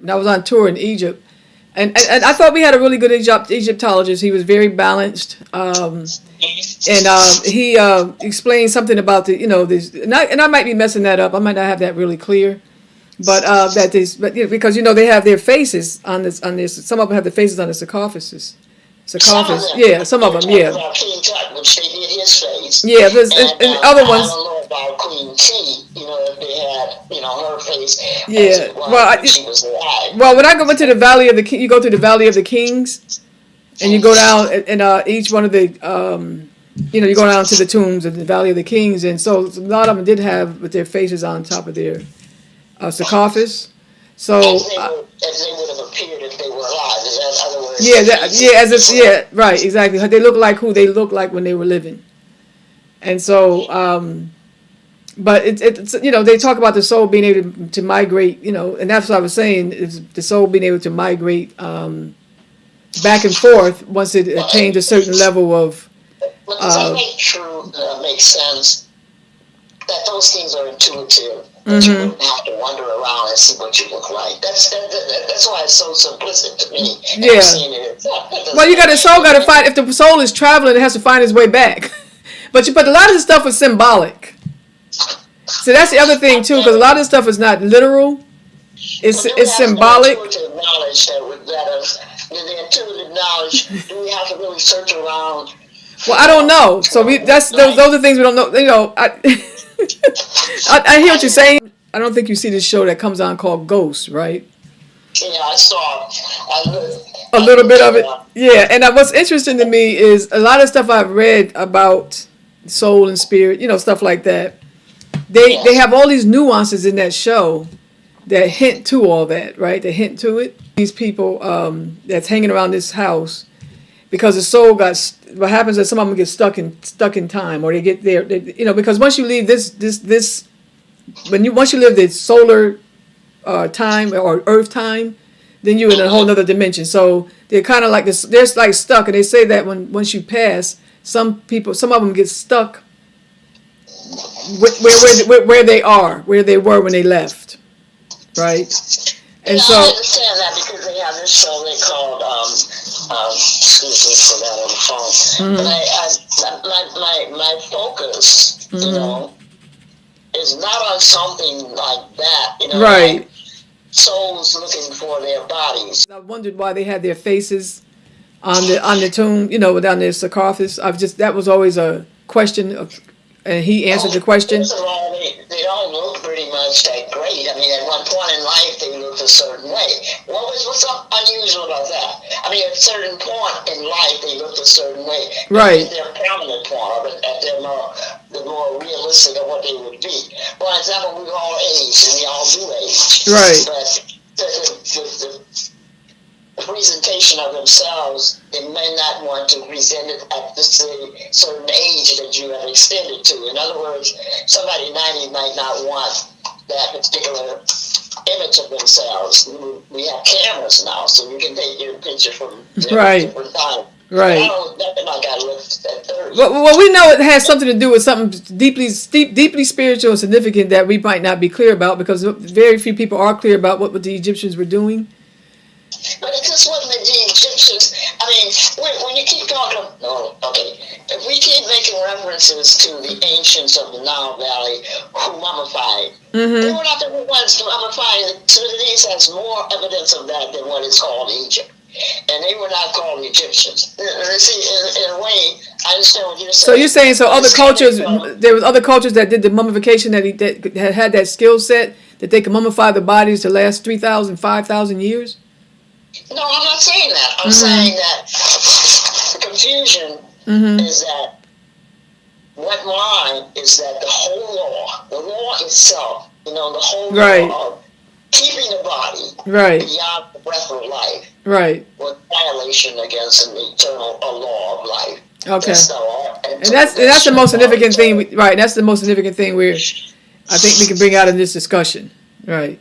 And I was on tour in Egypt. And I thought we had a really good Egyptologist. He was very balanced. He explained something about this, and I might be messing that up. I might not have that really clear, but because they have their faces on this. Some of them have the faces on the sarcophagus. Yeah, some of them, yeah. King Tut, which they did his face. Yeah, and other ones. I don't know about Queen T. If they had, her face. Yeah, she was alive. Well, when I go into the Valley of the King, you go through the Valley of the Kings, and you go down, and each one of the, you go down to the tombs of the Valley of the Kings, and so a lot of them did have with their faces on top of their sarcophagus. So as they would have appeared if they were alive. Is that other words? Right, exactly. They look like who they looked like when they were living, and so. But it's they talk about the soul being able to migrate, and that's what I was saying, is the soul being able to migrate back and forth once it attains a certain level of. But does that make sense? That those things are intuitive. That you wouldn't have to wander around and see what you look like. That's why it's so simplistic to me. Yeah. Well, the soul got to find. If the soul is traveling, it has to find its way back. But a lot of the stuff is symbolic. So that's the other thing too, because a lot of this stuff is not literal. It's symbolic. The intuitive knowledge. Do we have to really search around? Well, I don't know. So those are things we don't know. I hear what you're saying. I don't think you see this show that comes on called Ghost, right? Yeah, I saw a little bit of it. Yeah, and what's interesting to me is a lot of stuff I've read about soul and spirit, stuff like that. They have all these nuances in that show that hint to all that, right? They hint to it. These people that's hanging around this house, because the soul what happens is some of them get stuck in time, or they get there, because once you leave once you live the solar time or Earth time, then you're in a whole other dimension. So they're kind of like this. They're like stuck, and they say that once you pass, some of them get stuck where they are, where they were when they left, right? And so I understand that because they have this show they called excuse me for that on the phone. But my focus, is not on something like that, right? Like souls looking for their bodies. I wondered why they had their faces on the tomb, down their sarcophagus. That was always a question of. And he answered the question. First of all, they don't look pretty much that great. I mean, at one point in life, they looked a certain way. What's unusual about that? I mean, at a certain point in life, they looked a certain way. Right. At their prominent point, or at the more realistic of what they would be. For example, we all age, and we all do age. Right. But the presentation of themselves, they may not want to present it at the certain age that you have extended to. In other words, somebody 90 might not want that particular image of themselves. We have cameras now, so you can take your picture from different times. Right. Well, we know it has something to do with something deeply spiritual and significant that we might not be clear about, because very few people are clear about what the Egyptians were doing. But it just wasn't the Egyptians. I mean, when you keep talking, if we keep making references to the ancients of the Nile Valley who mummified, they were not the ones to mummify. Sudanese has more evidence of that than what is called Egypt. And they were not called Egyptians. See, in a way, I understand what you're saying. So you're saying, other cultures, there was other cultures that did the mummification that had that skill set, that they could mummify the bodies to last 3,000, 5,000 years? No, I'm not saying that. I'm saying that the confusion is that what mine is that the law itself, the whole law of keeping the body beyond the breath of life was violation against an eternal law of life. Okay. And that's the most significant thing, right? That's the most significant thing I think we can bring out in this discussion, right?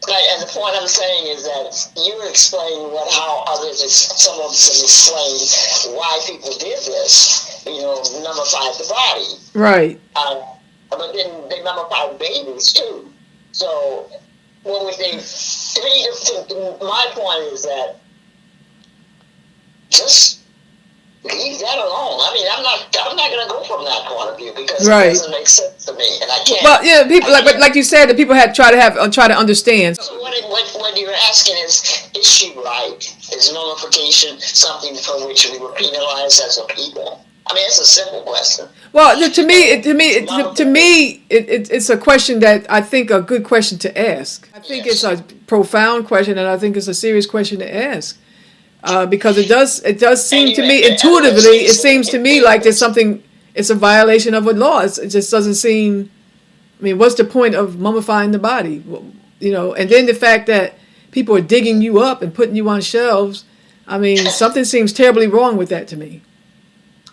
Right, and the point I'm saying is that you explain how others, some of them explain why people did this, mummified the body. Right. But then they mummified babies too. So what would they? My point is that just leave that alone. I mean, I'm not going to go from that point of view because Right. it doesn't make sense to me, and I can't. Well, yeah, people like you said, that people had try to understand. So what you're asking is she right? Is mummification something for which we were penalized as a people? I mean, it's a simple question. Well, to me, it's a question that I think a good question to ask. I think it's a profound question, and I think it's a serious question to ask. Because it does seem to me intuitively, it seems to me like there's something, it's a violation of a law. It just doesn't seem. I mean, what's the point of mummifying the body? You know, and then the fact that people are digging you up and putting you on shelves. I mean, something seems terribly wrong with that to me.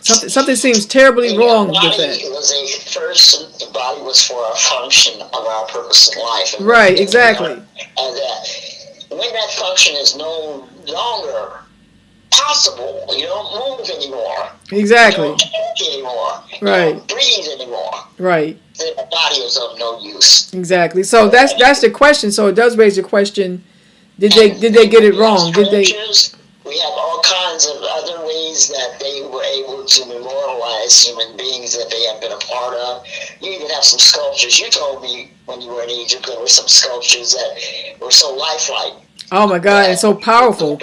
Something seems terribly wrong with that. The body was for a function of our purpose in life. Right, exactly. And when that function is no longer possible, you don't move anymore. Exactly. You don't talk anymore. Right. You don't breathe anymore. Right. The body is of no use. Exactly. So that's the question. So it does raise the question: Did they get it wrong? Did they? We have all kinds of other ways that they were able to memorialize human beings that they have been a part of. You even have some sculptures. You told me when you were in Egypt there were some sculptures that were so lifelike. Oh my God, and so powerful.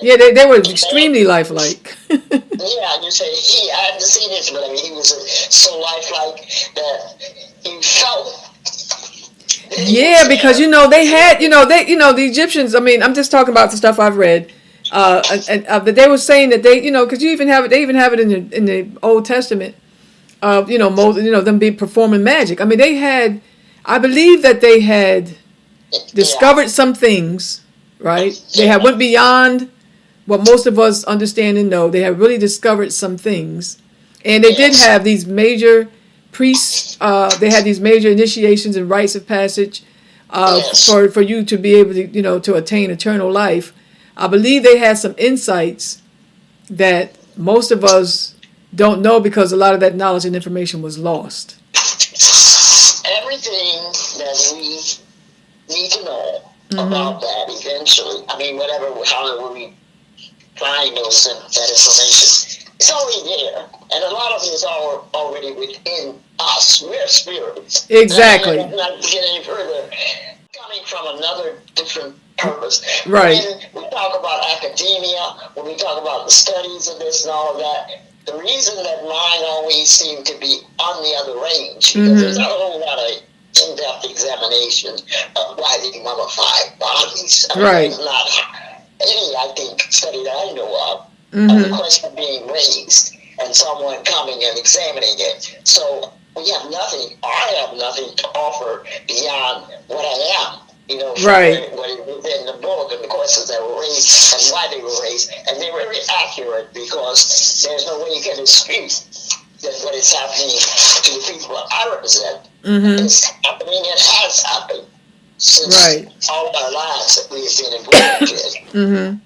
Yeah, they were extremely lifelike. Yeah, you say I haven't seen this, but I mean he was so lifelike that you felt. Yeah, because they had the Egyptians. I mean, I'm just talking about the stuff I've read. And they were saying that they because they even have it in the Old Testament. Moses, them be performing magic. I mean, I believe that they had discovered some things. Right? They went beyond what most of us understand and know. They have really discovered some things. And they did have these major priests. They had these major initiations and rites of passage for you to be able to, to attain eternal life. I believe they had some insights that most of us don't know because a lot of that knowledge and information was lost. Everything that we need to know about that eventually. I mean, however we find that information, it's already there. And a lot of it is already within us. We're spirits. Exactly. I'm not get any further. Coming from another different purpose. Right. When we talk about academia, when we talk about the studies of this and all of that, the reason that mine always seem to be on the other range, because there's not a whole lot of in-depth examination of why they mummify bodies. I mean, right. There's not any, I think, study that I know of the question being raised and someone coming and examining it. So we have nothing, I have nothing to offer beyond what I am. Right. Within the book and the questions that were raised and why they were raised. And they were very accurate because there's no way you can dispute that what is happening to the people I represent is happening and has happened since all our lives that we have been involved in.